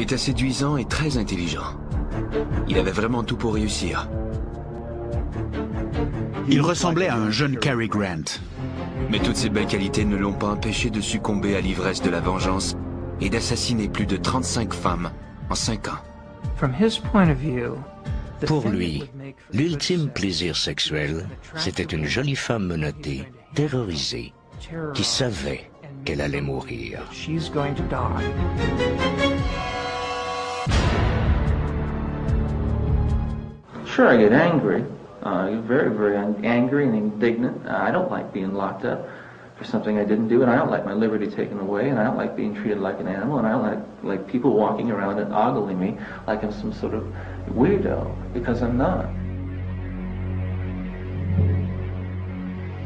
Il était séduisant et très intelligent. Il avait vraiment tout pour réussir. Il ressemblait à un jeune Cary Grant. Mais toutes ces belles qualités ne l'ont pas empêché de succomber à l'ivresse de la vengeance et d'assassiner plus de 35 femmes en 5 ans. Pour lui, l'ultime plaisir sexuel, c'était une jolie femme menottée, terrorisée, qui savait qu'elle allait mourir. Sure, I get angry. Very, very angry and indignant. I don't like being locked up for something I didn't do, and I don't like my liberty taken away, and I don't like being treated like an animal, and I don't like people walking around and ogling me like I'm some sort of weirdo, because I'm not.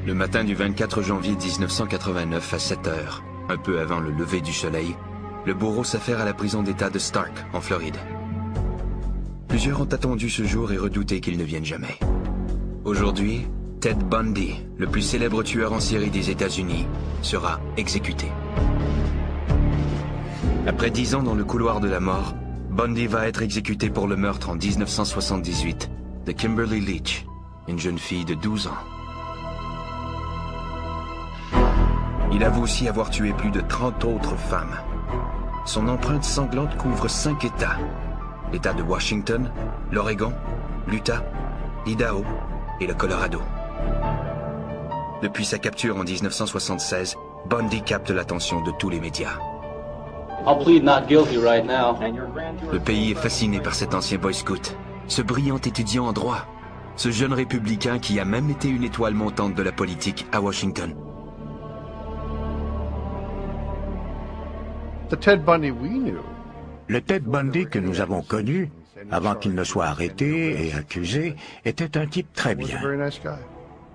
Le matin du 24 janvier 1989 à 7 heures, un peu avant le lever du soleil, le bourreau s'affaire à la prison d'État de Stark, en Floride. Plusieurs ont attendu ce jour et redouté qu'il ne vienne jamais. Aujourd'hui, Ted Bundy, le plus célèbre tueur en série des États-Unis, sera exécuté. Après 10 ans dans le couloir de la mort, Bundy va être exécuté pour le meurtre en 1978 de Kimberly Leach, une jeune fille de 12 ans. Il avoue aussi avoir tué plus de 30 autres femmes. Son empreinte sanglante couvre 5 États. L'État de Washington, l'Oregon, l'Utah, l'Idaho et le Colorado. Depuis sa capture en 1976, Bundy capte l'attention de tous les médias. I'll plead not guilty right now. Le pays est fasciné par cet ancien Boy Scout, ce brillant étudiant en droit, ce jeune républicain qui a même été une étoile montante de la politique à Washington. Le Ted Bundy que nous avons connu, avant qu'il ne soit arrêté et accusé, était un type très bien.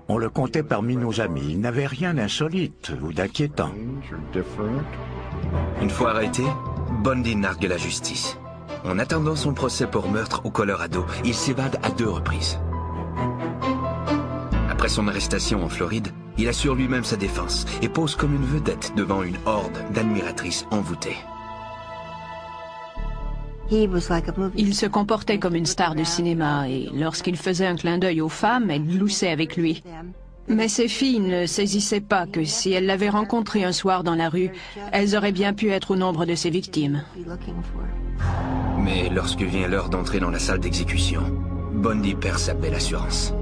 On le comptait parmi nos amis. Il n'avait rien d'insolite ou d'inquiétant. Une fois arrêté, Bundy nargue la justice. En attendant son procès pour meurtre au Colorado, il s'évade à 2 reprises. Après son arrestation en Floride, il assure lui-même sa défense et pose comme une vedette devant une horde d'admiratrices envoûtées. Il se comportait comme une star du cinéma et lorsqu'il faisait un clin d'œil aux femmes, elles gloussaient avec lui. Mais ces filles ne saisissaient pas que si elles l'avaient rencontré un soir dans la rue, elles auraient bien pu être au nombre de ses victimes. Mais lorsque vient l'heure d'entrer dans la salle d'exécution, Bundy perd sa belle assurance.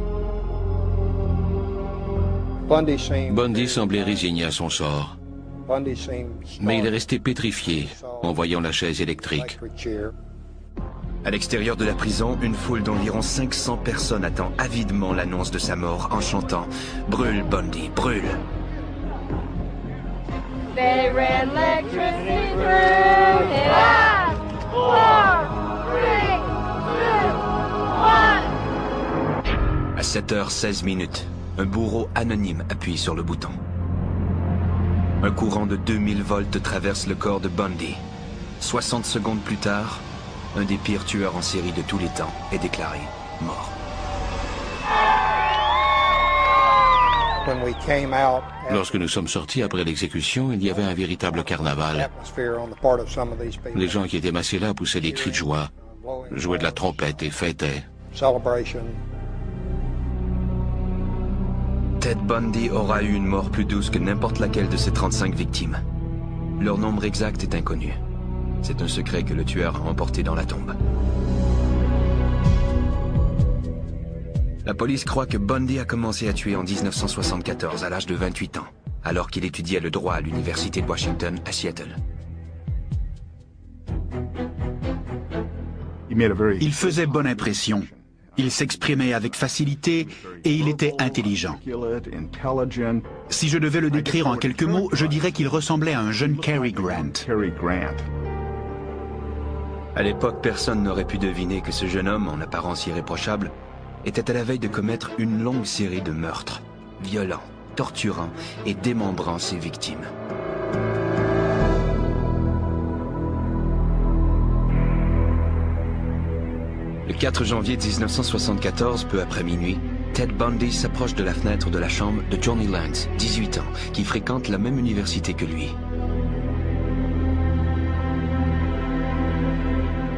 Bundy semblait résigné à son sort. Mais il est resté pétrifié en voyant la chaise électrique. À l'extérieur de la prison, une foule d'environ 500 personnes attend avidement l'annonce de sa mort en chantant « Brûle, Bundy, brûle !» They ran electricity through it. 5, 4, 3, 2, 1. À 7h16, un bourreau anonyme appuie sur le bouton. Un courant de 2000 volts traverse le corps de Bundy. 60 secondes plus tard, un des pires tueurs en série de tous les temps est déclaré mort. Lorsque nous sommes sortis après l'exécution, il y avait un véritable carnaval. Les gens qui étaient massés là poussaient des cris de joie, jouaient de la trompette et fêtaient. Ted Bundy aura eu une mort plus douce que n'importe laquelle de ses 35 victimes. Leur nombre exact est inconnu. C'est un secret que le tueur a emporté dans la tombe. La police croit que Bundy a commencé à tuer en 1974 à l'âge de 28 ans, alors qu'il étudiait le droit à l'université de Washington à Seattle. Il faisait bonne impression. Il s'exprimait avec facilité et il était intelligent. Si je devais le décrire en quelques mots, je dirais qu'il ressemblait à un jeune Cary Grant. À l'époque, personne n'aurait pu deviner que ce jeune homme, en apparence irréprochable, était à la veille de commettre une longue série de meurtres, violents, torturant et démembrant ses victimes. Le 4 janvier 1974, peu après minuit, Ted Bundy s'approche de la fenêtre de la chambre de Johnny Lance, 18 ans, qui fréquente la même université que lui.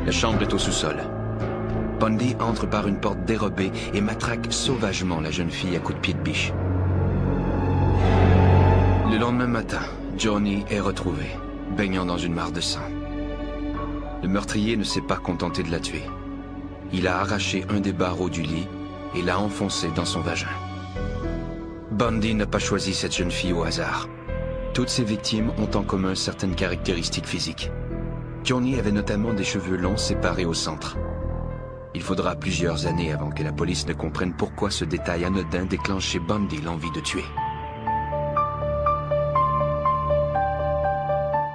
La chambre est au sous-sol. Bundy entre par une porte dérobée et matraque sauvagement la jeune fille à coups de pied de biche. Le lendemain matin, Johnny est retrouvé, baignant dans une mare de sang. Le meurtrier ne s'est pas contenté de la tuer. Il a arraché un des barreaux du lit et l'a enfoncé dans son vagin. Bundy n'a pas choisi cette jeune fille au hasard. Toutes ses victimes ont en commun certaines caractéristiques physiques. Johnny avait notamment des cheveux longs séparés au centre. Il faudra plusieurs années avant que la police ne comprenne pourquoi ce détail anodin déclenche chez Bundy l'envie de tuer.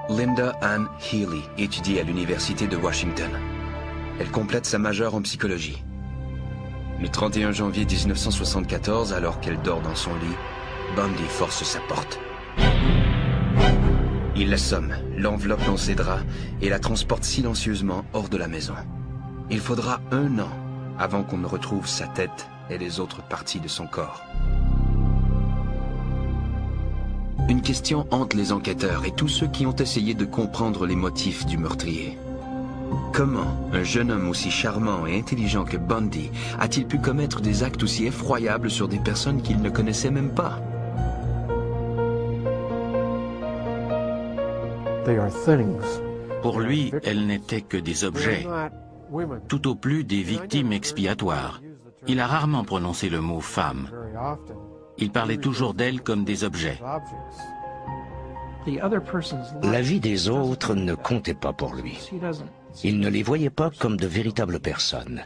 Linda Ann Healy étudie à l'université de Washington. Elle complète sa majeure en psychologie. Le 31 janvier 1974, alors qu'elle dort dans son lit, Bundy force sa porte. Il l'assomme, l'enveloppe dans ses draps et la transporte silencieusement hors de la maison. Il faudra 1 an avant qu'on ne retrouve sa tête et les autres parties de son corps. Une question hante les enquêteurs et tous ceux qui ont essayé de comprendre les motifs du meurtrier. Comment un jeune homme aussi charmant et intelligent que Bundy a-t-il pu commettre des actes aussi effroyables sur des personnes qu'il ne connaissait même pas? Pour lui, elles n'étaient que des objets, tout au plus des victimes expiatoires. Il a rarement prononcé le mot « femme ». Il parlait toujours d'elles comme des objets. La vie des autres ne comptait pas pour lui. Il ne les voyait pas comme de véritables personnes.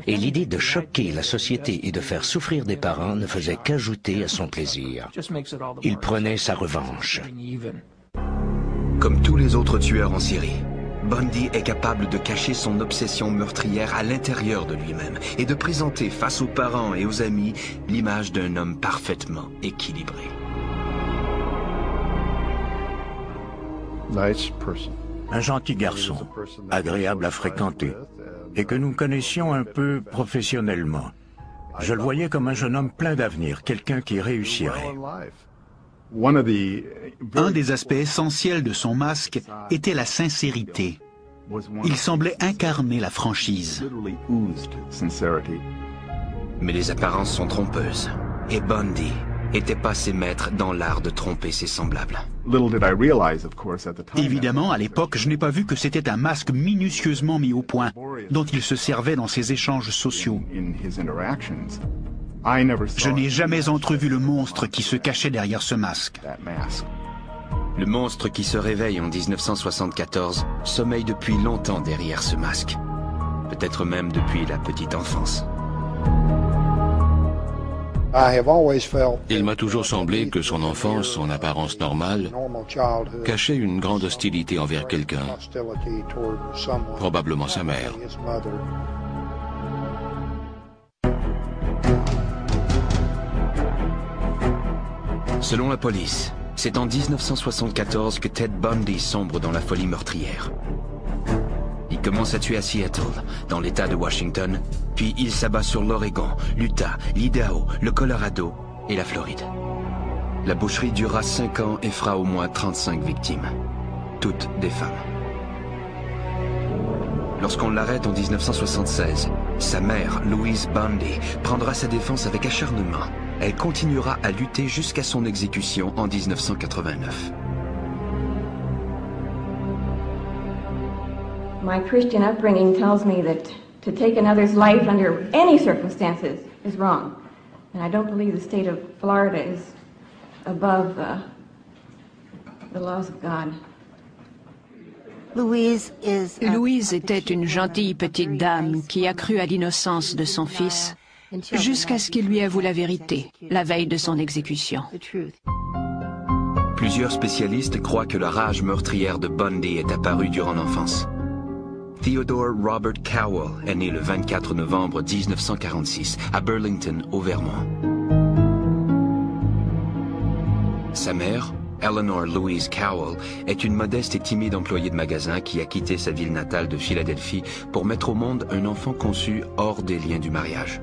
Et l'idée de choquer la société et de faire souffrir des parents ne faisait qu'ajouter à son plaisir. Il prenait sa revanche. Comme tous les autres tueurs en Syrie, Bundy est capable de cacher son obsession meurtrière à l'intérieur de lui-même et de présenter face aux parents et aux amis l'image d'un homme parfaitement équilibré. Un gentil garçon, agréable à fréquenter, et que nous connaissions un peu professionnellement. Je le voyais comme un jeune homme plein d'avenir, quelqu'un qui réussirait. Un des aspects essentiels de son masque était la sincérité. Il semblait incarner la franchise. Mais les apparences sont trompeuses, et Bundy était passé maître dans l'art de tromper ses semblables. Évidemment, à l'époque, je n'ai pas vu que c'était un masque minutieusement mis au point, dont il se servait dans ses échanges sociaux. Je n'ai jamais entrevu le monstre qui se cachait derrière ce masque. Le monstre qui se réveille en 1974 sommeille depuis longtemps derrière ce masque. Peut-être même depuis la petite enfance. Il m'a toujours semblé que son enfance, son apparence normale, cachait une grande hostilité envers quelqu'un, probablement sa mère. Selon la police, c'est en 1974 que Ted Bundy sombre dans la folie meurtrière. Il commence à tuer à Seattle, dans l'État de Washington, puis il s'abat sur l'Oregon, l'Utah, l'Idaho, le Colorado et la Floride. La boucherie durera 5 ans et fera au moins 35 victimes, toutes des femmes. Lorsqu'on l'arrête en 1976, sa mère, Louise Bundy, prendra sa défense avec acharnement. Elle continuera à lutter jusqu'à son exécution en 1989. My Christian upbringing tells me that to take another's life under any circumstances is wrong. And I don't believe the state of Florida is above the laws of God. Louise était une gentille petite dame qui a cru à l'innocence de son fils jusqu'à ce qu'il lui avoue la vérité, la veille de son exécution. Plusieurs spécialistes croient que la rage meurtrière de Bundy est apparue durant l'enfance. Theodore Robert Cowell est né le 24 novembre 1946 à Burlington, au Vermont. Sa mère, Eleanor Louise Cowell, est une modeste et timide employée de magasin qui a quitté sa ville natale de Philadelphie pour mettre au monde un enfant conçu hors des liens du mariage.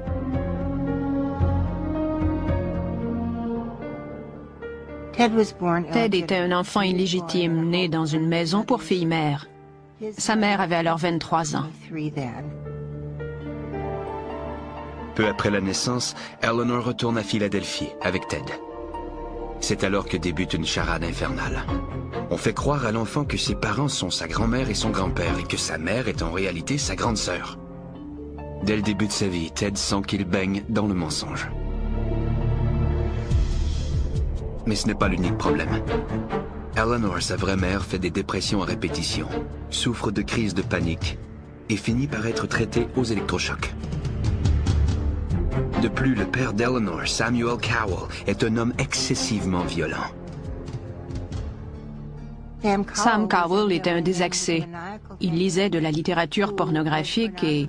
Ted était un enfant illégitime né dans une maison pour filles mères. Sa mère avait alors 23 ans. Peu après la naissance, Eleanor retourne à Philadelphie avec Ted. C'est alors que débute une charade infernale. On fait croire à l'enfant que ses parents sont sa grand-mère et son grand-père et que sa mère est en réalité sa grande sœur. Dès le début de sa vie, Ted sent qu'il baigne dans le mensonge. Mais ce n'est pas l'unique problème. Eleanor, sa vraie mère, fait des dépressions à répétition, souffre de crises de panique et finit par être traitée aux électrochocs. De plus, le père d'Eleanor, Samuel Cowell, est un homme excessivement violent. Sam Cowell était un désaxé. Il lisait de la littérature pornographique et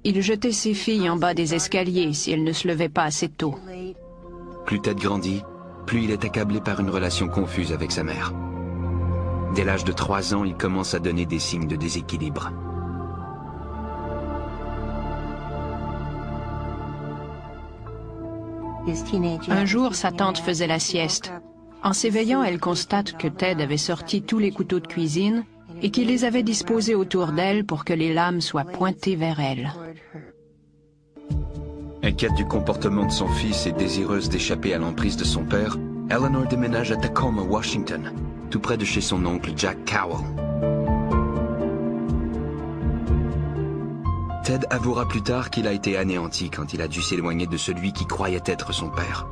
il jetait ses filles en bas des escaliers si elles ne se levaient pas assez tôt. Plus Ted grandit, plus il est accablé par une relation confuse avec sa mère. Dès l'âge de 3 ans, il commence à donner des signes de déséquilibre. Un jour, sa tante faisait la sieste. En s'éveillant, elle constate que Ted avait sorti tous les couteaux de cuisine et qu'il les avait disposés autour d'elle pour que les lames soient pointées vers elle. Inquiète du comportement de son fils et désireuse d'échapper à l'emprise de son père, Eleanor déménage à Tacoma, Washington, tout près de chez son oncle Jack Cowell. Ted avouera plus tard qu'il a été anéanti quand il a dû s'éloigner de celui qui croyait être son père.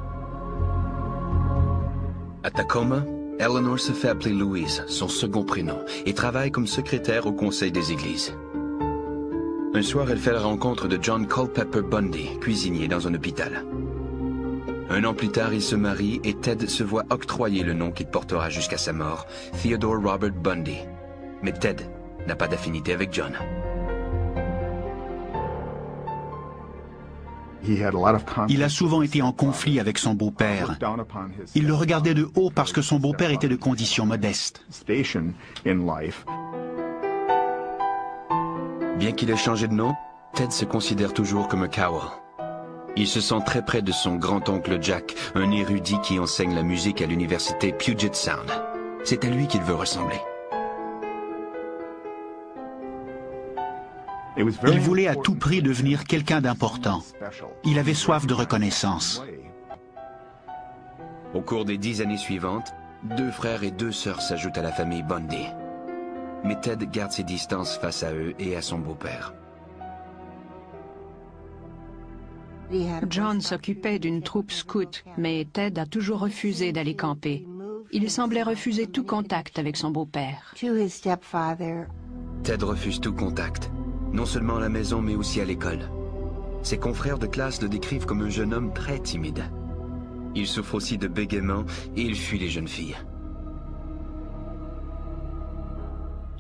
À Tacoma, Eleanor se fait appeler Louise, son second prénom, et travaille comme secrétaire au conseil des églises. Un soir, elle fait la rencontre de John Culpeper Bundy, cuisinier dans un hôpital. Un an plus tard, ils se marient et Ted se voit octroyer le nom qu'il portera jusqu'à sa mort, Theodore Robert Bundy. Mais Ted n'a pas d'affinité avec John. Il a souvent été en conflit avec son beau-père. Il le regardait de haut parce que son beau-père était de condition modeste. Bien qu'il ait changé de nom, Ted se considère toujours comme un Cowell. Il se sent très près de son grand-oncle Jack, un érudit qui enseigne la musique à l'université Puget Sound. C'est à lui qu'il veut ressembler. Il voulait à tout prix devenir quelqu'un d'important. Il avait soif de reconnaissance. Au cours des 10 années suivantes, 2 frères et 2 sœurs s'ajoutent à la famille Bundy. Mais Ted garde ses distances face à eux et à son beau-père. John s'occupait d'une troupe scout, mais Ted a toujours refusé d'aller camper. Il semblait refuser tout contact avec son beau-père. Ted refuse tout contact, non seulement à la maison mais aussi à l'école. Ses confrères de classe le décrivent comme un jeune homme très timide. Il souffre aussi de bégaiement et il fuit les jeunes filles.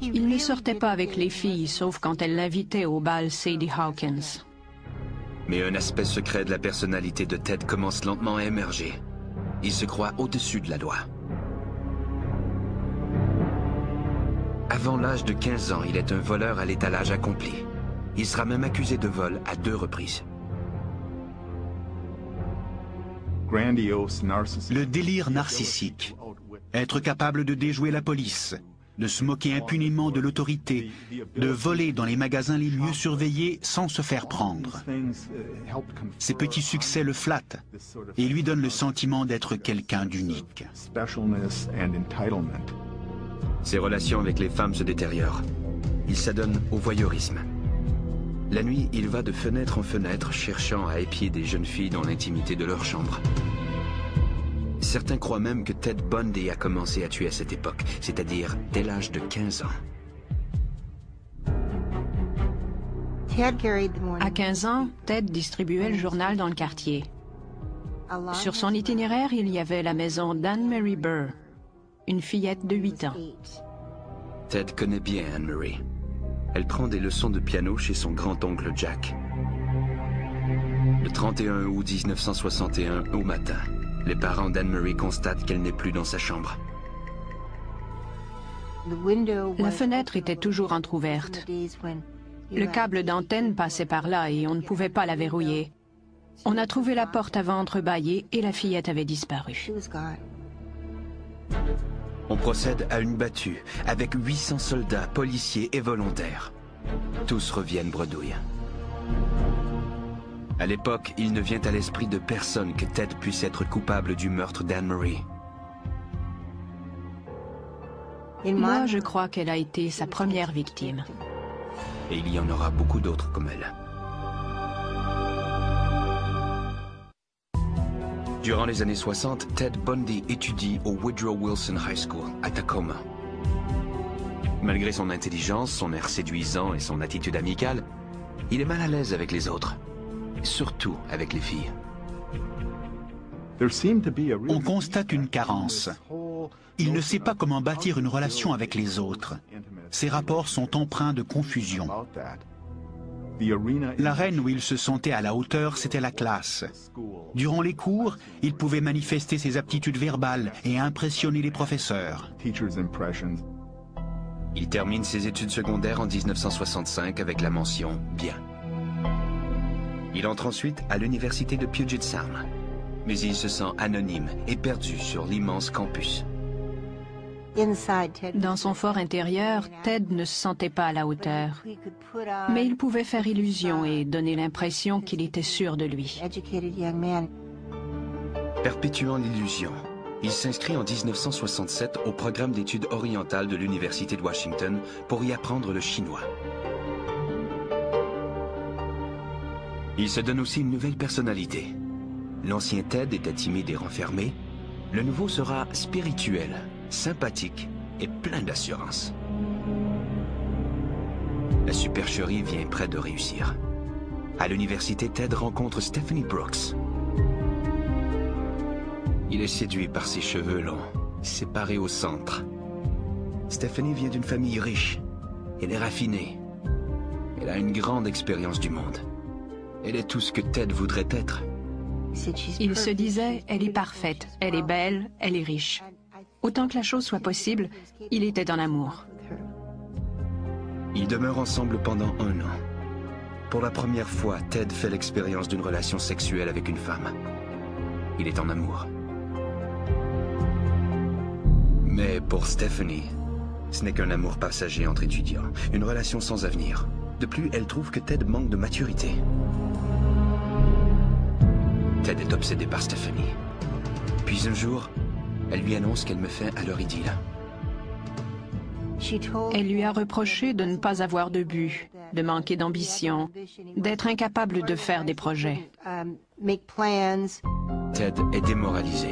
Il ne sortait pas avec les filles, sauf quand elles l'invitaient au bal Sadie Hawkins. Mais un aspect secret de la personnalité de Ted commence lentement à émerger. Il se croit au-dessus de la loi. Avant l'âge de 15 ans, il est un voleur à l'étalage accompli. Il sera même accusé de vol à 2 reprises. Le délire narcissique. Être capable de déjouer la police, de se moquer impunément de l'autorité, de voler dans les magasins les mieux surveillés sans se faire prendre. Ces petits succès le flattent et lui donnent le sentiment d'être quelqu'un d'unique. Ses relations avec les femmes se détériorent. Il s'adonne au voyeurisme. La nuit, il va de fenêtre en fenêtre cherchant à épier des jeunes filles dans l'intimité de leur chambre. Certains croient même que Ted Bundy a commencé à tuer à cette époque, c'est-à-dire dès l'âge de 15 ans. À 15 ans, Ted distribuait le journal dans le quartier. Sur son itinéraire, il y avait la maison d'Anne-Marie Burr, une fillette de 8 ans. Ted connaît bien Anne-Marie. Elle prend des leçons de piano chez son grand-oncle Jack. Le 31 août 1961, au matin, les parents d'Anne-Marie constatent qu'elle n'est plus dans sa chambre. La fenêtre était toujours entr'ouverte. Le câble d'antenne passait par là et on ne pouvait pas la verrouiller. On a trouvé la porte avant entrebâillée et la fillette avait disparu. On procède à une battue avec 800 soldats, policiers et volontaires. Tous reviennent bredouilles. À l'époque, il ne vient à l'esprit de personne que Ted puisse être coupable du meurtre d'Anne-Marie. Moi, je crois qu'elle a été sa première victime. Et il y en aura beaucoup d'autres comme elle. Durant les années 60, Ted Bundy étudie au Woodrow Wilson High School à Tacoma. Malgré son intelligence, son air séduisant et son attitude amicale, il est mal à l'aise avec les autres, surtout avec les filles. On constate une carence. Il ne sait pas comment bâtir une relation avec les autres. Ses rapports sont empreints de confusion. L'arène où il se sentait à la hauteur, c'était la classe. Durant les cours, il pouvait manifester ses aptitudes verbales et impressionner les professeurs. Il termine ses études secondaires en 1965 avec la mention « Bien ». Il entre ensuite à l'université de Puget Sound, mais il se sent anonyme et perdu sur l'immense campus. Dans son fort intérieur, Ted ne se sentait pas à la hauteur. Mais il pouvait faire illusion et donner l'impression qu'il était sûr de lui. Perpétuant l'illusion, il s'inscrit en 1967 au programme d'études orientales de l'Université de Washington pour y apprendre le chinois. Il se donne aussi une nouvelle personnalité. L'ancien Ted était timide et renfermé. Le nouveau sera spirituel, sympathique et plein d'assurance. La supercherie vient près de réussir. À l'université, Ted rencontre Stephanie Brooks. Il est séduit par ses cheveux longs, séparés au centre. Stephanie vient d'une famille riche. Elle est raffinée. Elle a une grande expérience du monde. Elle est tout ce que Ted voudrait être. Il se disait, elle est parfaite, elle est belle, elle est riche. Autant que la chose soit possible, il était en amour. Ils demeurent ensemble pendant 1 an. Pour la première fois, Ted fait l'expérience d'une relation sexuelle avec une femme. Il est en amour. Mais pour Stephanie, ce n'est qu'un amour passager entre étudiants, une relation sans avenir. De plus, elle trouve que Ted manque de maturité. Ted est obsédé par Stephanie. Puis un jour, elle lui annonce qu'elle met fin à leur idylle. Elle lui a reproché de ne pas avoir de but, de manquer d'ambition, d'être incapable de faire des projets. Ted est démoralisé.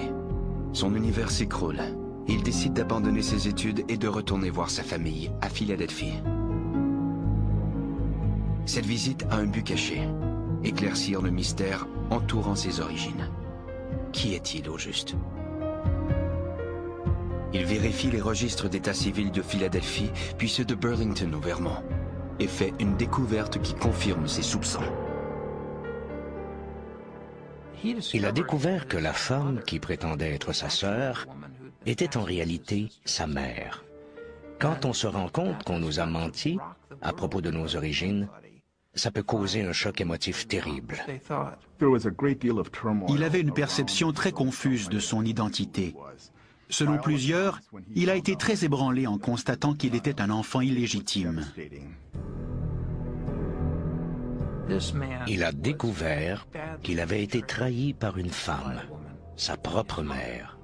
Son univers s'écroule. Il décide d'abandonner ses études et de retourner voir sa famille à Philadelphie. Cette visite a un but caché. Éclaircir le mystère entourant ses origines. Qui est-il au juste? Il vérifie les registres d'état civil de Philadelphie, puis ceux de Burlington au Vermont, et fait une découverte qui confirme ses soupçons. Il a découvert que la femme qui prétendait être sa sœur était en réalité sa mère. Quand on se rend compte qu'on nous a menti à propos de nos origines, ça peut causer un choc émotif terrible. Il avait une perception très confuse de son identité. Selon plusieurs, il a été très ébranlé en constatant qu'il était un enfant illégitime. Il a découvert qu'il avait été trahi par une femme, sa propre mère.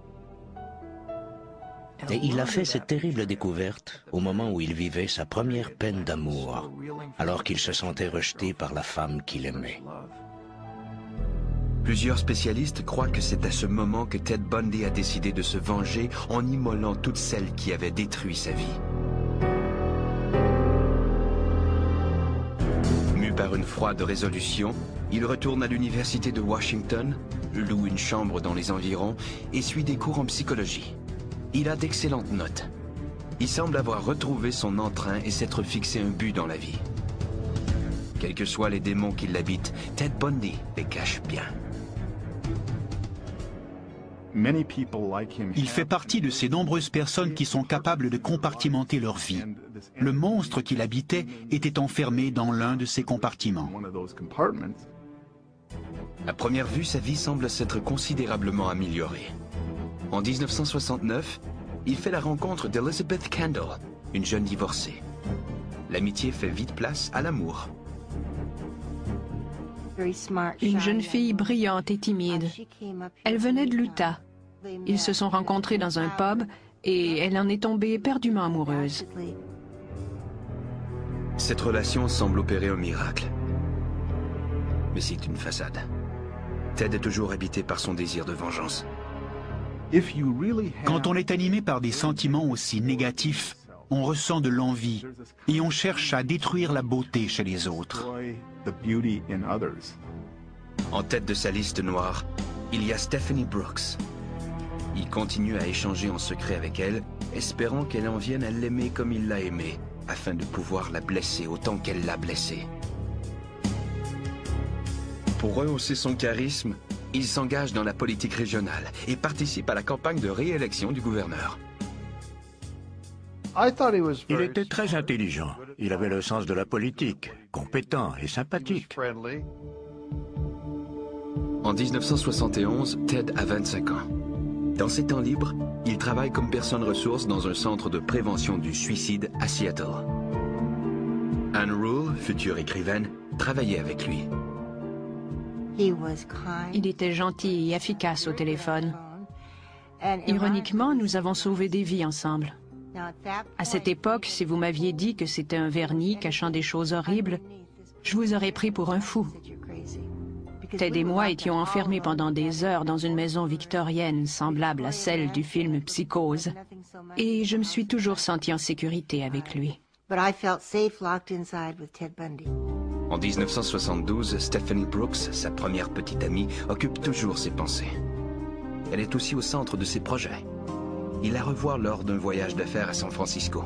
Et il a fait cette terrible découverte au moment où il vivait sa première peine d'amour, alors qu'il se sentait rejeté par la femme qu'il aimait. Plusieurs spécialistes croient que c'est à ce moment que Ted Bundy a décidé de se venger en immolant toutes celles qui avaient détruit sa vie. Mu par une froide résolution, il retourne à l'université de Washington, loue une chambre dans les environs et suit des cours en psychologie. Il a d'excellentes notes. Il semble avoir retrouvé son entrain et s'être fixé un but dans la vie. Quels que soient les démons qui l'habitent, Ted Bundy les cache bien. Il fait partie de ces nombreuses personnes qui sont capables de compartimenter leur vie. Le monstre qu'il habitait était enfermé dans l'un de ces compartiments. À première vue, sa vie semble s'être considérablement améliorée. En 1969, il fait la rencontre d'Elizabeth Kendall, une jeune divorcée. L'amitié fait vite place à l'amour. Une jeune fille brillante et timide. Elle venait de l'Utah. Ils se sont rencontrés dans un pub et elle en est tombée éperdument amoureuse. Cette relation semble opérer un miracle. Mais c'est une façade. Ted est toujours habité par son désir de vengeance. Quand on est animé par des sentiments aussi négatifs, on ressent de l'envie et on cherche à détruire la beauté chez les autres. En tête de sa liste noire, il y a Stephanie Brooks. Il continue à échanger en secret avec elle, espérant qu'elle en vienne à l'aimer comme il l'a aimé, afin de pouvoir la blesser autant qu'elle l'a blessé. Pour rehausser son charisme, il s'engage dans la politique régionale et participe à la campagne de réélection du gouverneur. Il était très intelligent. Il avait le sens de la politique, compétent et sympathique. En 1971, Ted a 25 ans. Dans ses temps libres, il travaille comme personne ressource dans un centre de prévention du suicide à Seattle. Anne Rule, future écrivaine, travaillait avec lui. Il était gentil et efficace au téléphone. Ironiquement, nous avons sauvé des vies ensemble. À cette époque, si vous m'aviez dit que c'était un vernis cachant des choses horribles, je vous aurais pris pour un fou. Ted et moi étions enfermés pendant des heures dans une maison victorienne semblable à celle du film Psychose. Et je me suis toujours sentie en sécurité avec lui. En 1972, Stephanie Brooks, sa première petite amie, occupe toujours ses pensées. Elle est aussi au centre de ses projets. Il la revoit lors d'un voyage d'affaires à San Francisco.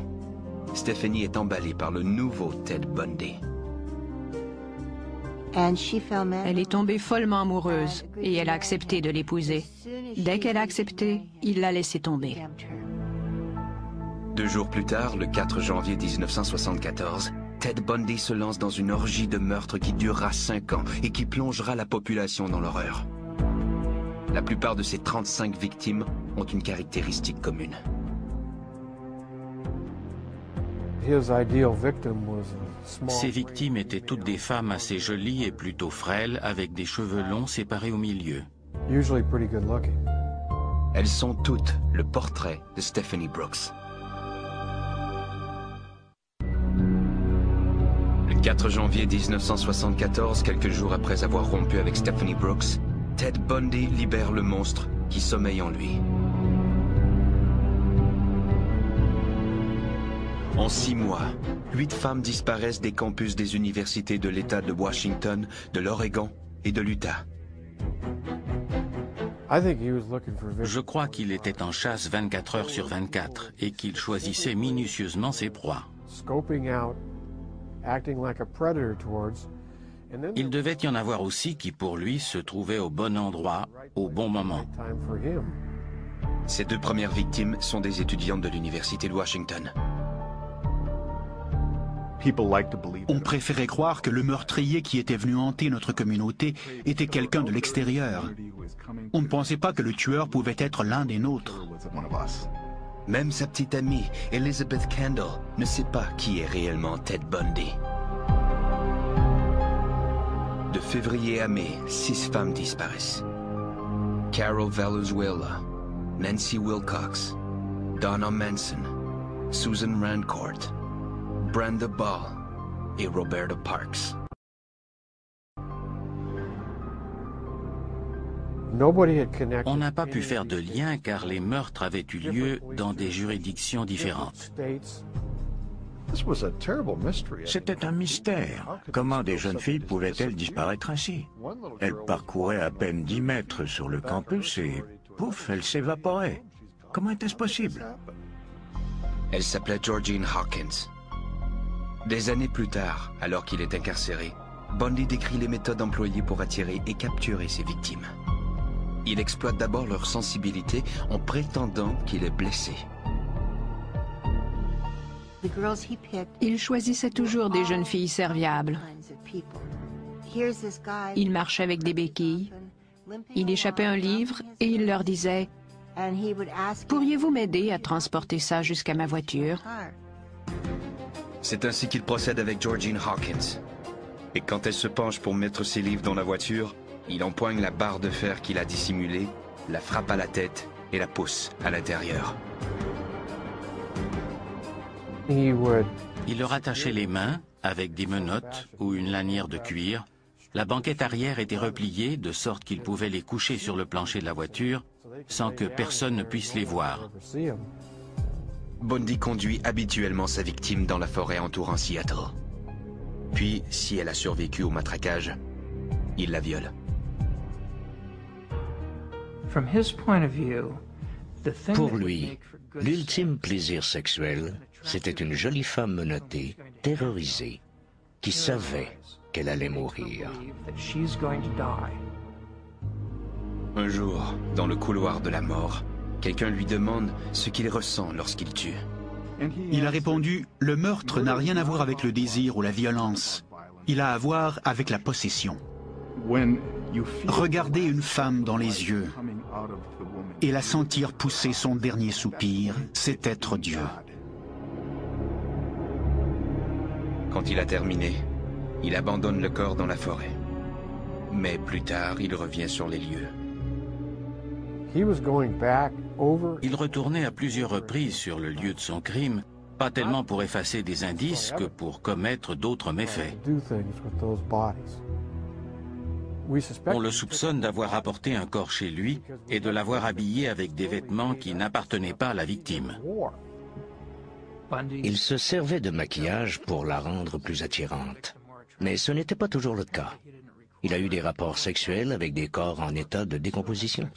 Stephanie est emballée par le nouveau Ted Bundy. Elle est tombée follement amoureuse et elle a accepté de l'épouser. Dès qu'elle a accepté, il l'a laissé tomber. 2 jours plus tard, le 4 janvier 1974, Ted Bundy se lance dans une orgie de meurtre qui durera 5 ans et qui plongera la population dans l'horreur. La plupart de ses 35 victimes ont une caractéristique commune. Ses victimes étaient toutes des femmes assez jolies et plutôt frêles, avec des cheveux longs séparés au milieu. Elles sont toutes le portrait de Stephanie Brooks. Le 4 janvier 1974, quelques jours après avoir rompu avec Stephanie Brooks, Ted Bundy libère le monstre qui sommeille en lui. En 6 mois, 8 femmes disparaissent des campus des universités de l'État de Washington, de l'Oregon et de l'Utah. Je crois qu'il était en chasse 24 heures sur 24 et qu'il choisissait minutieusement ses proies. Il devait y en avoir aussi qui, pour lui, se trouvaient au bon endroit, au bon moment. Ces 2 premières victimes sont des étudiantes de l'université de Washington. On préférait croire que le meurtrier qui était venu hanter notre communauté était quelqu'un de l'extérieur. On ne pensait pas que le tueur pouvait être l'un des nôtres. Même sa petite amie, Elizabeth Kendall, ne sait pas qui est réellement Ted Bundy. De février à mai, 6 femmes disparaissent. Carol Valenzuela, Nancy Wilcox, Donna Manson, Susan Rancourt, Brenda Ball et Roberta Parks. On n'a pas pu faire de lien car les meurtres avaient eu lieu dans des juridictions différentes. C'était un mystère. Comment des jeunes filles pouvaient-elles disparaître ainsi? Elles parcouraient à peine 10 mètres sur le campus et, pouf, elles s'évaporaient. Comment était-ce possible? Elle s'appelait Georgine Hawkins. Des années plus tard, alors qu'il est incarcéré, Bundy décrit les méthodes employées pour attirer et capturer ses victimes. Il exploite d'abord leur sensibilité en prétendant qu'il est blessé. Il choisissait toujours des jeunes filles serviables. Il marchait avec des béquilles. Il échappait un livre et il leur disait Pourriez-vous m'aider à transporter ça jusqu'à ma voiture? C'est ainsi qu'il procède avec Georgine Hawkins. Et quand elle se penche pour mettre ses livres dans la voiture, il empoigne la barre de fer qu'il a dissimulée, la frappe à la tête et la pousse à l'intérieur. Il leur attachait les mains avec des menottes ou une lanière de cuir. La banquette arrière était repliée de sorte qu'ils pouvaient les coucher sur le plancher de la voiture sans que personne ne puisse les voir. Bundy conduit habituellement sa victime dans la forêt entourant Seattle. Puis, si elle a survécu au matraquage, il la viole. Pour lui, l'ultime plaisir sexuel, c'était une jolie femme menottée, terrorisée, qui savait qu'elle allait mourir. Un jour, dans le couloir de la mort, quelqu'un lui demande ce qu'il ressent lorsqu'il tue. Il a répondu « Le meurtre n'a rien à voir avec le désir ou la violence. Il a à voir avec la possession. Regarder une femme dans les yeux et la sentir pousser son dernier soupir, c'est être Dieu. » Quand il a terminé, il abandonne le corps dans la forêt. Mais plus tard, il revient sur les lieux. Il retournait à plusieurs reprises sur le lieu de son crime, pas tellement pour effacer des indices que pour commettre d'autres méfaits. On le soupçonne d'avoir apporté un corps chez lui et de l'avoir habillé avec des vêtements qui n'appartenaient pas à la victime. Il se servait de maquillage pour la rendre plus attirante. Mais ce n'était pas toujours le cas. Il a eu des rapports sexuels avec des corps en état de décomposition.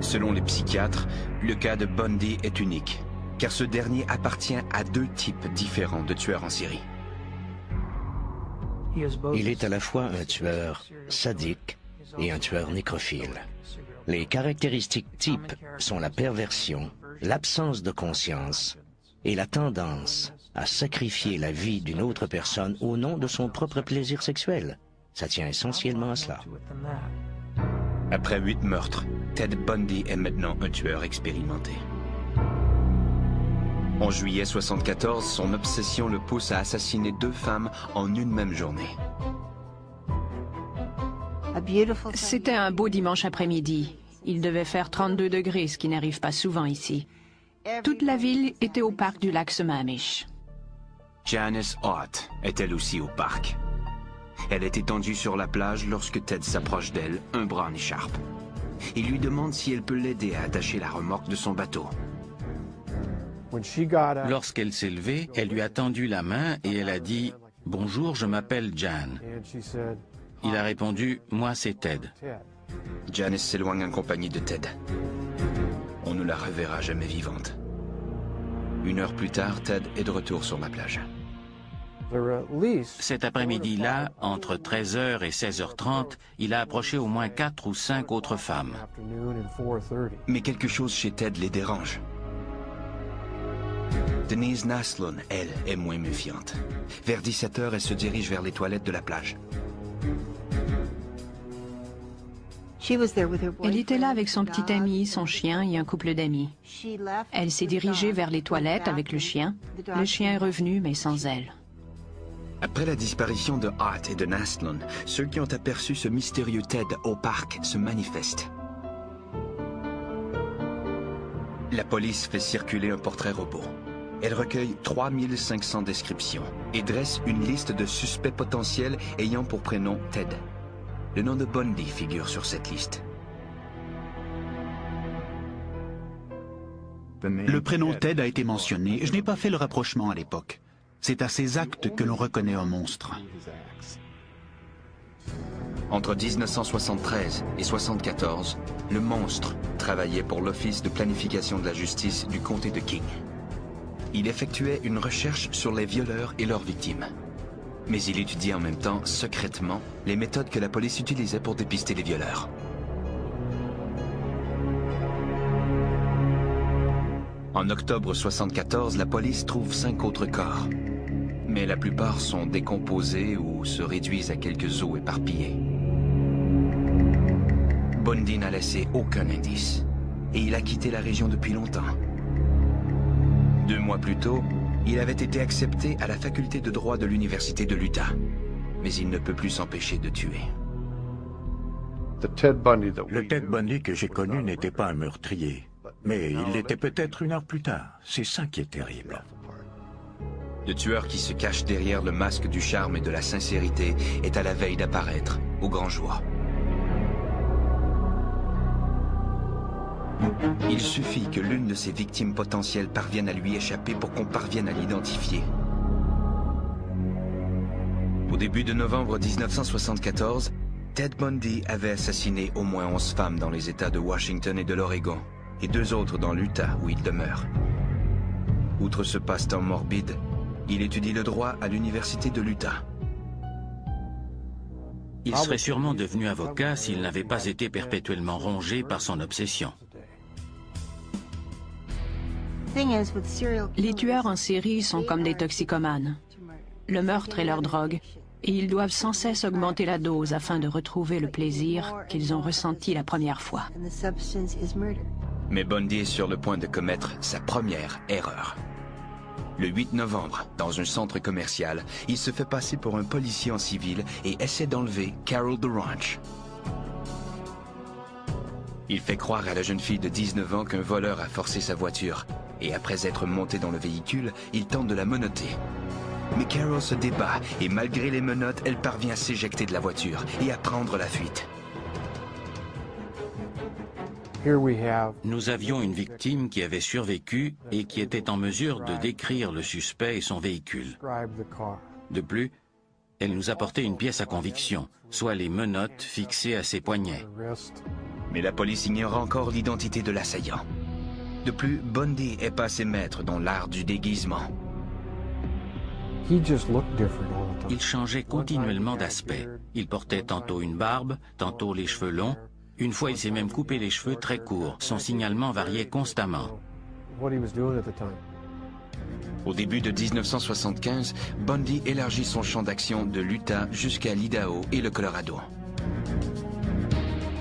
Selon les psychiatres, le cas de Bundy est unique, car ce dernier appartient à deux types différents de tueurs en série. Il est à la fois un tueur sadique et un tueur nécrophile. Les caractéristiques types sont la perversion, l'absence de conscience et la tendance à sacrifier la vie d'une autre personne au nom de son propre plaisir sexuel. Ça tient essentiellement à cela. Après 8 meurtres, Ted Bundy est maintenant un tueur expérimenté. En juillet 1974, son obsession le pousse à assassiner 2 femmes en une même journée. C'était un beau dimanche après-midi. Il devait faire 32 degrés, ce qui n'arrive pas souvent ici. Toute la ville était au parc du lac Sammamish. Janice Ott est elle aussi au parc. Elle est étendue sur la plage lorsque Ted s'approche d'elle, un bras en écharpe. Il lui demande si elle peut l'aider à attacher la remorque de son bateau. Lorsqu'elle s'est levée, elle lui a tendu la main et elle a dit « Bonjour, je m'appelle Jan ». Il a répondu « Moi, c'est Ted ». Janice s'éloigne en compagnie de Ted. On ne la reverra jamais vivante. 1 heure plus tard, Ted est de retour sur la plage. Cet après-midi-là, entre 13h et 16h30, il a approché au moins 4 ou 5 autres femmes. Mais quelque chose chez Ted les dérange. Denise Naslund, elle, est moins méfiante. Vers 17h, elle se dirige vers les toilettes de la plage. Elle était là avec son petit ami, son chien et un couple d'amis. Elle s'est dirigée vers les toilettes avec le chien. Le chien est revenu, mais sans elle. Après la disparition de Hart et de Naslund, ceux qui ont aperçu ce mystérieux Ted au parc se manifestent. La police fait circuler un portrait robot. Elle recueille 3500 descriptions et dresse une liste de suspects potentiels ayant pour prénom Ted. Le nom de Bundy figure sur cette liste. Le prénom Ted a été mentionné. Je n'ai pas fait le rapprochement à l'époque. C'est à ses actes que l'on reconnaît un monstre. Entre 1973 et 1974, le monstre travaillait pour l'Office de planification de la justice du comté de King. Il effectuait une recherche sur les violeurs et leurs victimes. Mais il étudiait en même temps, secrètement, les méthodes que la police utilisait pour dépister les violeurs. En octobre 1974, la police trouve 5 autres corps. Mais la plupart sont décomposés ou se réduisent à quelques os éparpillés. Bundy n'a laissé aucun indice. Et il a quitté la région depuis longtemps. 2 mois plus tôt, il avait été accepté à la faculté de droit de l'université de l'Utah. Mais il ne peut plus s'empêcher de tuer. Le Ted Bundy que j'ai connu n'était pas un meurtrier. Mais il l'était peut-être 1 heure plus tard. C'est ça qui est terrible. Le tueur qui se cache derrière le masque du charme et de la sincérité est à la veille d'apparaître au grand jour. Il suffit que l'une de ses victimes potentielles parvienne à lui échapper pour qu'on parvienne à l'identifier. Au début de novembre 1974, Ted Bundy avait assassiné au moins 11 femmes dans les États de Washington et de l'Oregon, et 2 autres dans l'Utah où il demeure. Outre ce passe-temps morbide, il étudie le droit à l'université de l'Utah. Il serait sûrement devenu avocat s'il n'avait pas été perpétuellement rongé par son obsession. Les tueurs en série sont comme des toxicomanes. Le meurtre est leur drogue, et ils doivent sans cesse augmenter la dose afin de retrouver le plaisir qu'ils ont ressenti la première fois. Mais Bundy est sur le point de commettre sa première erreur. Le 8 novembre, dans un centre commercial, il se fait passer pour un policier en civil et essaie d'enlever Carol DeRanch. Il fait croire à la jeune fille de 19 ans qu'un voleur a forcé sa voiture, et après être monté dans le véhicule, il tente de la menotter. Mais Carol se débat, et malgré les menottes, elle parvient à s'éjecter de la voiture et à prendre la fuite. Nous avions une victime qui avait survécu et qui était en mesure de décrire le suspect et son véhicule. De plus, elle nous apportait une pièce à conviction, soit les menottes fixées à ses poignets. Mais la police ignore encore l'identité de l'assaillant. De plus, Bundy est passé maître dans l'art du déguisement. Il changeait continuellement d'aspect. Il portait tantôt une barbe, tantôt les cheveux longs. Une fois, il s'est même coupé les cheveux très courts. Son signalement variait constamment. Au début de 1975, Bundy élargit son champ d'action de l'Utah jusqu'à l'Idaho et le Colorado.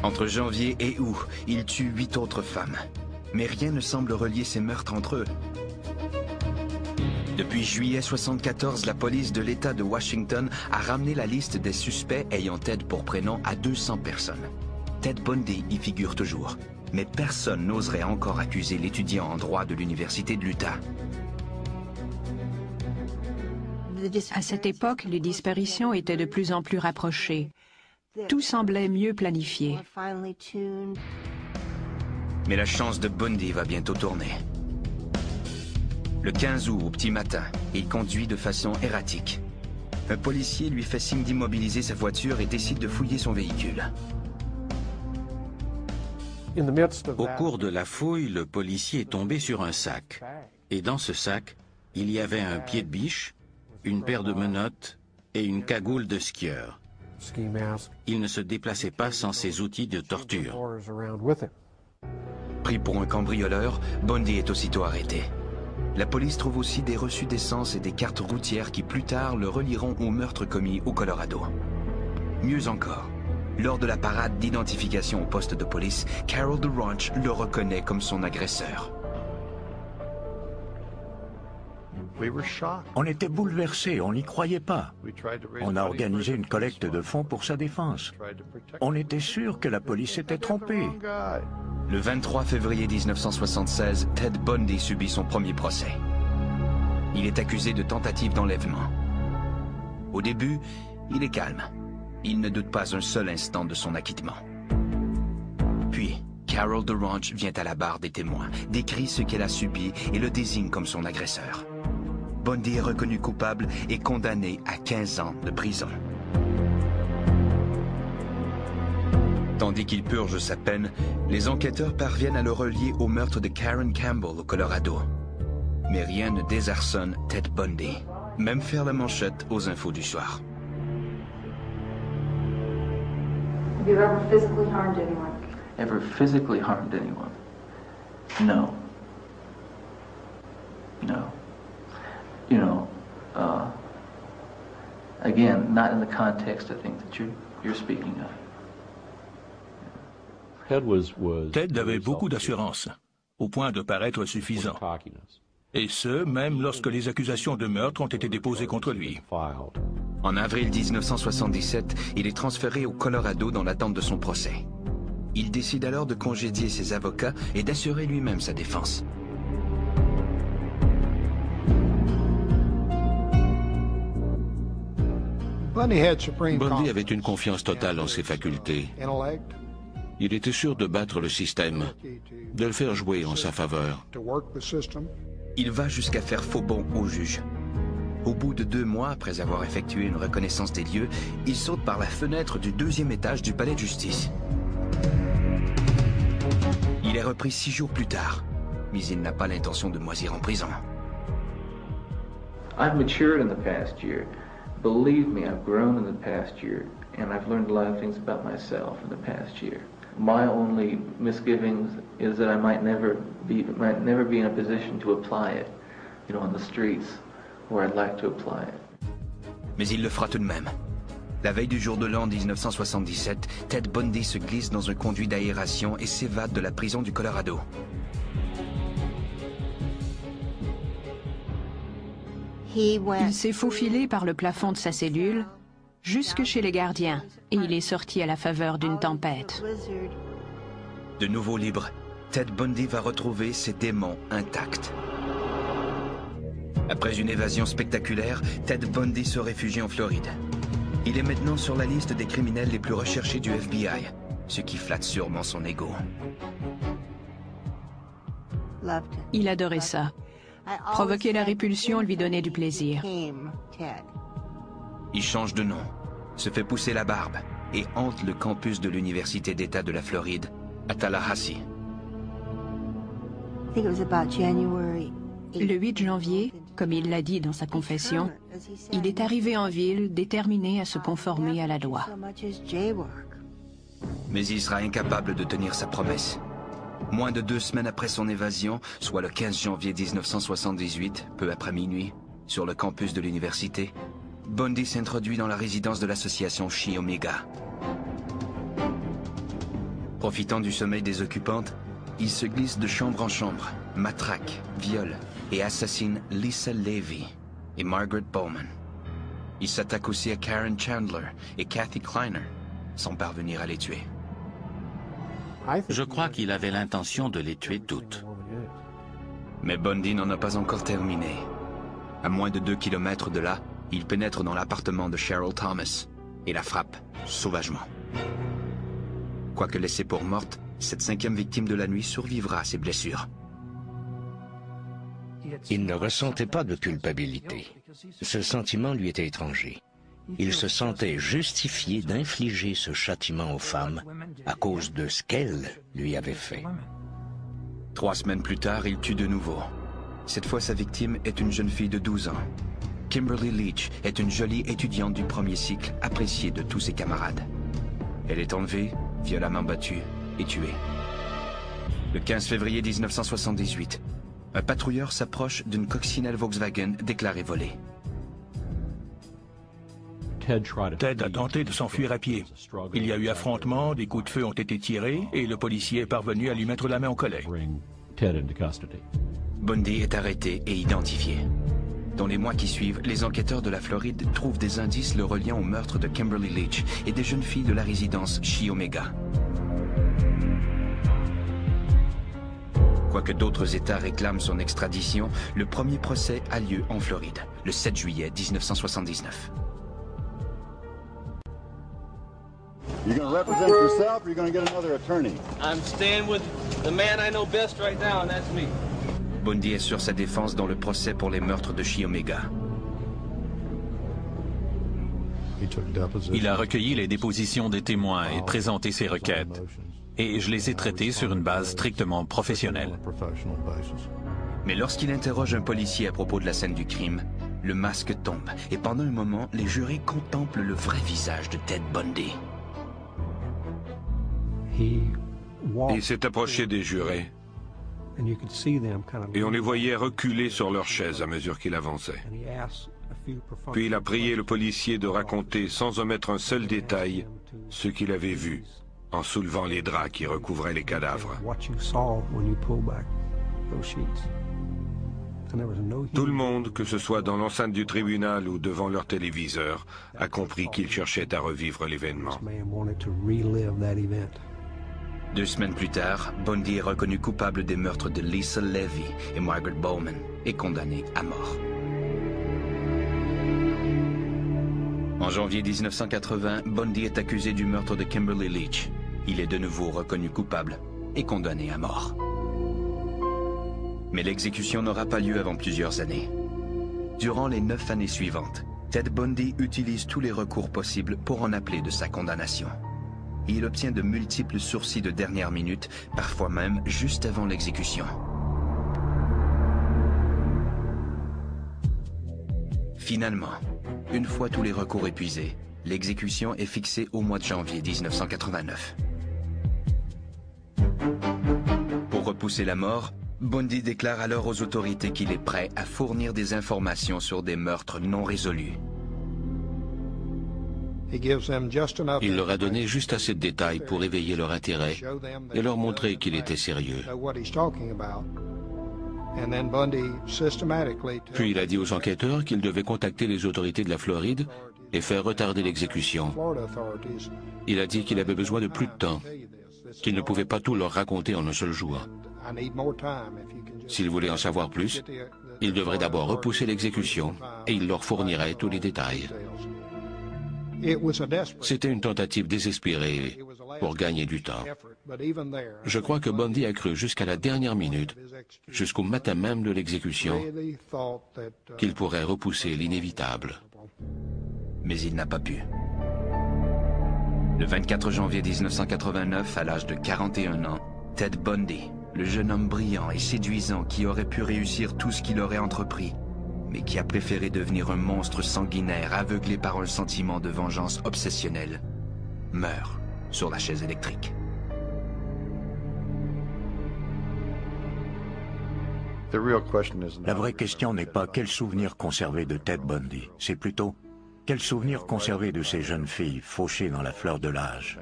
Entre janvier et août, il tue 8 autres femmes. Mais rien ne semble relier ces meurtres entre eux. Depuis juillet 1974, la police de l'État de Washington a ramené la liste des suspects ayant Ted pour prénom à 200 personnes. Ted Bundy y figure toujours, mais personne n'oserait encore accuser l'étudiant en droit de l'université de l'Utah. À cette époque, les disparitions étaient de plus en plus rapprochées. Tout semblait mieux planifié. Mais la chance de Bundy va bientôt tourner. Le 15 août, au petit matin, il conduit de façon erratique. Un policier lui fait signe d'immobiliser sa voiture et décide de fouiller son véhicule. Au cours de la fouille, le policier est tombé sur un sac. Et dans ce sac, il y avait un pied de biche, une paire de menottes et une cagoule de skieur. Il ne se déplaçait pas sans ses outils de torture. Pris pour un cambrioleur, Bundy est aussitôt arrêté. La police trouve aussi des reçus d'essence et des cartes routières qui plus tard le relieront au meurtre commis au Colorado. Mieux encore, lors de la parade d'identification au poste de police, Carol DeRanch le reconnaît comme son agresseur. On était bouleversés, on n'y croyait pas. On a organisé une collecte de fonds pour sa défense. On était sûr que la police s'était trompée. Le 23 février 1976, Ted Bundy subit son premier procès. Il est accusé de tentative d'enlèvement. Au début, il est calme. Il ne doute pas un seul instant de son acquittement. Puis, Carol DeRanch vient à la barre des témoins, décrit ce qu'elle a subi et le désigne comme son agresseur. Bundy est reconnu coupable et condamné à 15 ans de prison. Tandis qu'il purge sa peine, les enquêteurs parviennent à le relier au meurtre de Karen Campbell au Colorado. Mais rien ne désarçonne Ted Bundy, même faire la manchette aux infos du soir. Have you ever physically harmed anyone? Ever physically harmed anyone? No. No. You know, again, not in the context I think that you're speaking of. Ted avait beaucoup d'assurance, au point de paraître suffisant. Et ce, même lorsque les accusations de meurtre ont été déposées contre lui. En avril 1977, il est transféré au Colorado dans l'attente de son procès. Il décide alors de congédier ses avocats et d'assurer lui-même sa défense. Bundy avait une confiance totale en ses facultés. Il était sûr de battre le système, de le faire jouer en sa faveur. Il va jusqu'à faire faux bond au juge. Au bout de 2 mois, après avoir effectué une reconnaissance des lieux, il saute par la fenêtre du 2e étage du palais de justice. Il est repris 6 jours plus tard, mais il n'a pas l'intention de moisir en prison. I've matured in the past year. Believe me, I've grown in the past year, and I've learned a lot of things about myself in the past year. My only misgivings is that I might never be in a position to apply it, you know, on the streets where I'd like to apply it. Mais il le fera tout de même. La veille du jour de l'an 1977, Ted Bundy se glisse dans un conduit d'aération et s'évade de la prison du Colorado. Il s'est faufilé par le plafond de sa cellule jusque chez les gardiens et il est sorti à la faveur d'une tempête. De nouveau libre, Ted Bundy va retrouver ses démons intacts. Après une évasion spectaculaire, Ted Bundy se réfugie en Floride. Il est maintenant sur la liste des criminels les plus recherchés du FBI, ce qui flatte sûrement son ego. Il adorait ça. Provoquer la répulsion lui donnait du plaisir. Il change de nom, se fait pousser la barbe et hante le campus de l'Université d'État de la Floride, à Tallahassee. Le 8 janvier, comme il l'a dit dans sa confession, il est arrivé en ville déterminé à se conformer à la loi. Mais il sera incapable de tenir sa promesse. Moins de 2 semaines après son évasion, soit le 15 janvier 1978, peu après minuit, sur le campus de l'université, Bundy s'introduit dans la résidence de l'association Chi Omega. Profitant du sommeil des occupantes, il se glisse de chambre en chambre, matraque, viole et assassine Lisa Levy et Margaret Bowman. Il s'attaque aussi à Karen Chandler et Kathy Kleiner, sans parvenir à les tuer. Je crois qu'il avait l'intention de les tuer toutes. Mais Bundy n'en a pas encore terminé. À moins de 2 kilomètres de là, il pénètre dans l'appartement de Cheryl Thomas et la frappe sauvagement. Quoique laissée pour morte, cette 5e victime de la nuit survivra à ses blessures. Il ne ressentait pas de culpabilité. Ce sentiment lui était étranger. Il se sentait justifié d'infliger ce châtiment aux femmes à cause de ce qu'elles lui avaient fait. 3 semaines plus tard, il tue de nouveau. Cette fois, sa victime est une jeune fille de 12 ans. Kimberly Leach est une jolie étudiante du 1er cycle, appréciée de tous ses camarades. Elle est enlevée, violemment battue et tuée. Le 15 février 1978, un patrouilleur s'approche d'une coccinelle Volkswagen déclarée volée. Ted a tenté de s'enfuir à pied. Il y a eu affrontement, des coups de feu ont été tirés et le policier est parvenu à lui mettre la main au collet. Bundy est arrêté et identifié. Dans les mois qui suivent, les enquêteurs de la Floride trouvent des indices le reliant au meurtre de Kimberly Leach et des jeunes filles de la résidence Chi Omega. Quoique d'autres États réclament son extradition, le premier procès a lieu en Floride, le 7 juillet 1979. You going to represent yourself or you going to get another attorney? I'm staying with the man I know best right now, and that's me. Bundy assure sa défense dans le procès pour les meurtres de Chi Omega. Il a recueilli les dépositions des témoins et présenté ses requêtes. Et je les ai traitées sur une base strictement professionnelle. Mais lorsqu'il interroge un policier à propos de la scène du crime, le masque tombe et pendant un moment, les jurés contemplent le vrai visage de Ted Bundy. Il s'est approché des jurés et on les voyait reculer sur leurs chaises à mesure qu'il avançait. Puis il a prié le policier de raconter sans omettre un seul détail ce qu'il avait vu en soulevant les draps qui recouvraient les cadavres. Tout le monde, que ce soit dans l'enceinte du tribunal ou devant leur téléviseur, a compris qu'ils cherchaient à revivre l'événement. 2 semaines plus tard, Bundy est reconnu coupable des meurtres de Lisa Levy et Margaret Bowman et condamné à mort. En janvier 1980, Bundy est accusé du meurtre de Kimberly Leach. Il est de nouveau reconnu coupable et condamné à mort. Mais l'exécution n'aura pas lieu avant plusieurs années. Durant les 9 années suivantes, Ted Bundy utilise tous les recours possibles pour en appeler de sa condamnation. Et il obtient de multiples sursis de dernière minute, parfois même juste avant l'exécution. Finalement, une fois tous les recours épuisés, l'exécution est fixée au mois de janvier 1989. Pour repousser la mort, Bundy déclare alors aux autorités qu'il est prêt à fournir des informations sur des meurtres non résolus. Il leur a donné juste assez de détails pour éveiller leur intérêt et leur montrer qu'il était sérieux. Puis il a dit aux enquêteurs qu'ils devaient contacter les autorités de la Floride et faire retarder l'exécution. Il a dit qu'il avait besoin de plus de temps, qu'il ne pouvait pas tout leur raconter en un seul jour. S'ils voulaient en savoir plus, ils devraient d'abord repousser l'exécution et il leur fournirait tous les détails. C'était une tentative désespérée pour gagner du temps. Je crois que Bundy a cru jusqu'à la dernière minute, jusqu'au matin même de l'exécution, qu'il pourrait repousser l'inévitable. Mais il n'a pas pu. Le 24 janvier 1989, à l'âge de 41 ans, Ted Bundy, le jeune homme brillant et séduisant qui aurait pu réussir tout ce qu'il aurait entrepris, mais qui a préféré devenir un monstre sanguinaire aveuglé par un sentiment de vengeance obsessionnelle, meurt sur la chaise électrique. La vraie question n'est pas quel souvenir conserver de Ted Bundy, c'est plutôt quel souvenir conserver de ces jeunes filles fauchées dans la fleur de l'âge.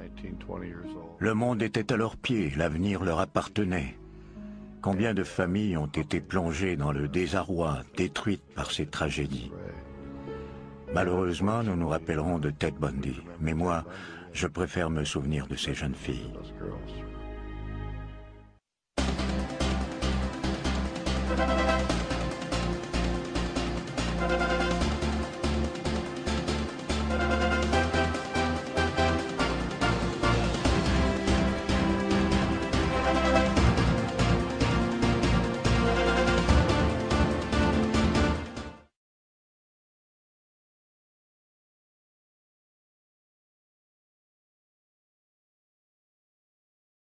Le monde était à leurs pieds, l'avenir leur appartenait. Combien de familles ont été plongées dans le désarroi, détruites par ces tragédies. Malheureusement, nous nous rappellerons de Ted Bundy, mais moi, je préfère me souvenir de ces jeunes filles.